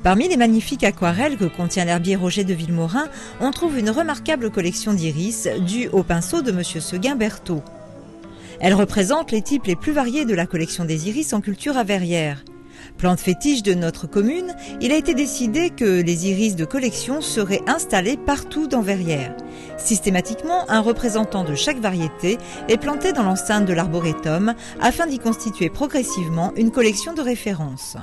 Parmi les magnifiques aquarelles que contient l'herbier Roger de Vilmorin, on trouve une remarquable collection d'iris due au pinceau de M. Seguin-Berthaud. Elle représente les types les plus variés de la collection des iris en culture à Verrières. Plante fétiche de notre commune, il a été décidé que les iris de collection seraient installés partout dans Verrières. Systématiquement, un représentant de chaque variété est planté dans l'enceinte de l'arboretum afin d'y constituer progressivement une collection de référence.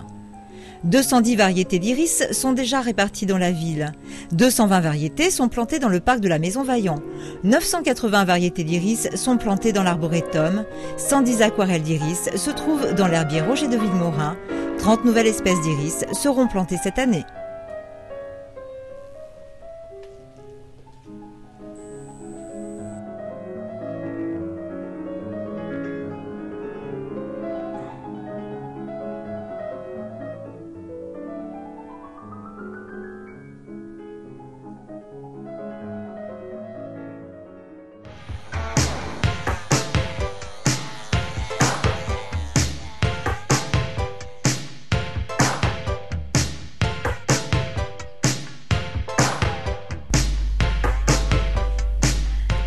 210 variétés d'iris sont déjà réparties dans la ville. 220 variétés sont plantées dans le parc de la Maison Vaillant. 980 variétés d'iris sont plantées dans l'arboretum. 110 aquarelles d'iris se trouvent dans l'herbier Roger de Vilmorin. 30 nouvelles espèces d'iris seront plantées cette année.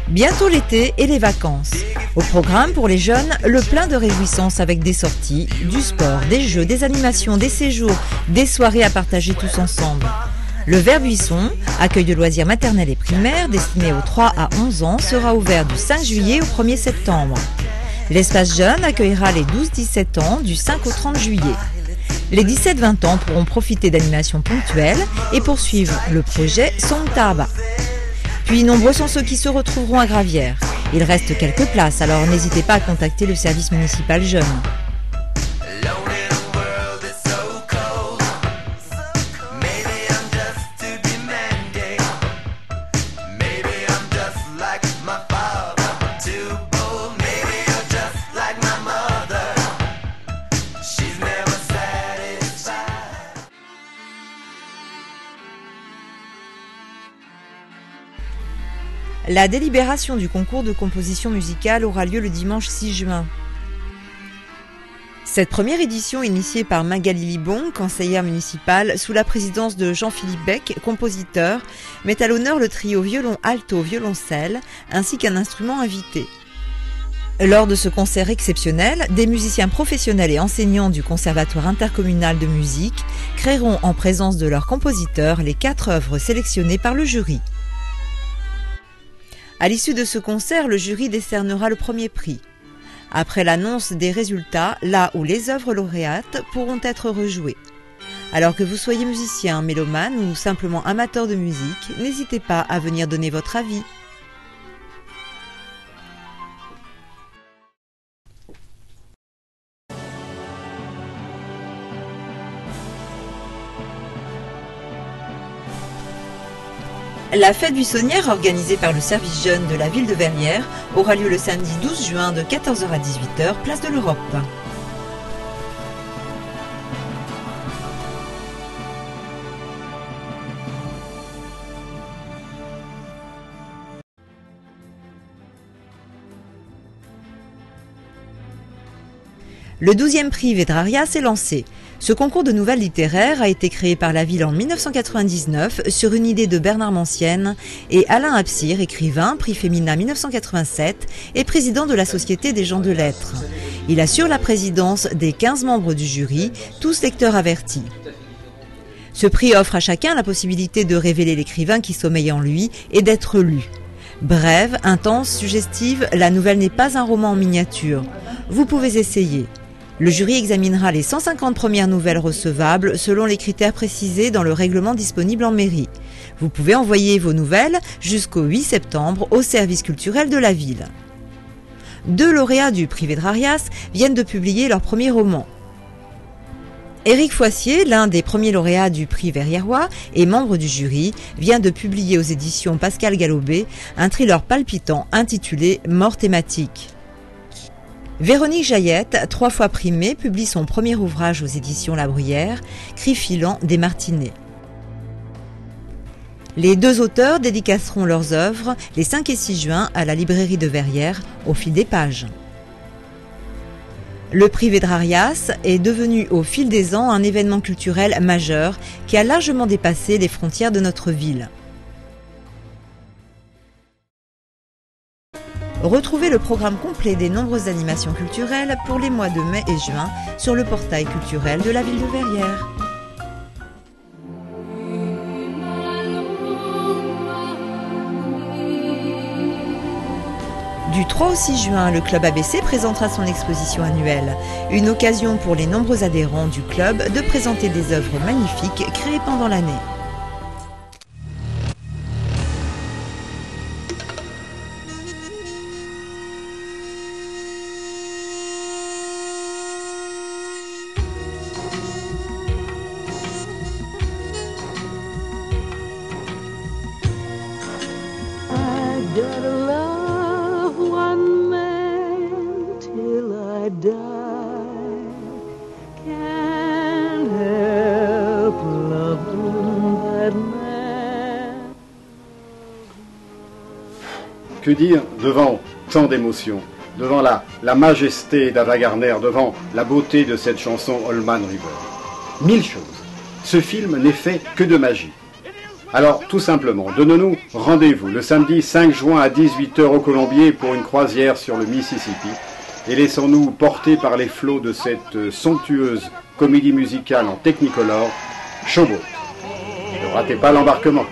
Bientôt l'été et les vacances. Au programme pour les jeunes, le plein de réjouissances avec des sorties, du sport, des jeux, des animations, des séjours, des soirées à partager tous ensemble. Le Vert-Buisson, accueil de loisirs maternels et primaires destiné aux 3 à 11 ans, sera ouvert du 5 juillet au 1er septembre. L'espace jeune accueillera les 12-17 ans du 5 au 30 juillet. Les 17-20 ans pourront profiter d'animations ponctuelles et poursuivre le projet Songtaba. Puis nombreux sont ceux qui se retrouveront à Gravières. Il reste quelques places, alors n'hésitez pas à contacter le service municipal jeune. La délibération du concours de composition musicale aura lieu le dimanche 6 juin. Cette première édition, initiée par Magali Libon, conseillère municipale, sous la présidence de Jean-Philippe Beck, compositeur, met à l'honneur le trio violon-alto-violoncelle, ainsi qu'un instrument invité. Lors de ce concert exceptionnel, des musiciens professionnels et enseignants du Conservatoire intercommunal de musique créeront en présence de leurs compositeurs les 4 œuvres sélectionnées par le jury. À l'issue de ce concert, le jury décernera le premier prix. Après l'annonce des résultats, là où les œuvres lauréates pourront être rejouées. Alors que vous soyez musicien, mélomane ou simplement amateur de musique, n'hésitez pas à venir donner votre avis. La fête buissonnière organisée par le service jeune de la ville de Verrières aura lieu le samedi 12 juin de 14h à 18h, place de l'Europe. Le 12e prix Vedraria s'est lancé. Ce concours de nouvelles littéraires a été créé par la ville en 1999 sur une idée de Bernard Mancienne et Alain Absir, écrivain, prix Femina 1987 et président de la Société des gens de lettres. Il assure la présidence des 15 membres du jury, tous lecteurs avertis. Ce prix offre à chacun la possibilité de révéler l'écrivain qui sommeille en lui et d'être lu. Brève, intense, suggestive, la nouvelle n'est pas un roman en miniature. Vous pouvez essayer. Le jury examinera les 150 premières nouvelles recevables selon les critères précisés dans le règlement disponible en mairie. Vous pouvez envoyer vos nouvelles jusqu'au 8 septembre au service culturel de la ville. 2 lauréats du prix Vedrarias viennent de publier leur premier roman. Éric Foissier, l'un des premiers lauréats du prix Verriérois et membre du jury, vient de publier aux éditions Pascal Galobé un thriller palpitant intitulé « Mort thématique ». Véronique Jaillette, 3 fois primée, publie son premier ouvrage aux éditions La Bruyère, Cris filants des Martinets. Les 2 auteurs dédicaceront leurs œuvres les 5 et 6 juin à la librairie de Verrières au fil des pages. Le prix Vedrarias est devenu au fil des ans un événement culturel majeur qui a largement dépassé les frontières de notre ville. Retrouvez le programme complet des nombreuses animations culturelles pour les mois de mai et juin sur le portail culturel de la ville de Verrières. Du 3 au 6 juin, le Club ABC présentera son exposition annuelle, une occasion pour les nombreux adhérents du club de présenter des œuvres magnifiques créées pendant l'année. Que dire devant tant d'émotions, devant la majesté d'Ava Gardner, devant la beauté de cette chanson Allman River? 1000 choses. Ce film n'est fait que de magie. Alors, tout simplement, donnons-nous rendez-vous le samedi 5 juin à 18 h au Colombier pour une croisière sur le Mississippi et laissons-nous porter par les flots de cette somptueuse comédie musicale en Technicolor, Showboat. Ne ratez pas l'embarquement.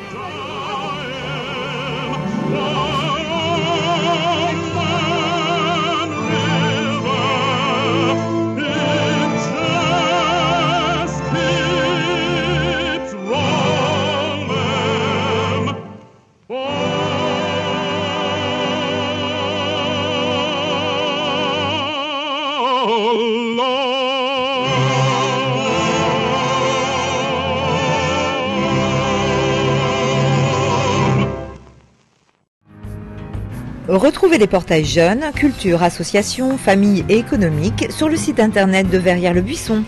Retrouvez les portails jeunes, culture, associations, famille et économique sur le site internet de Verrières-le-Buisson.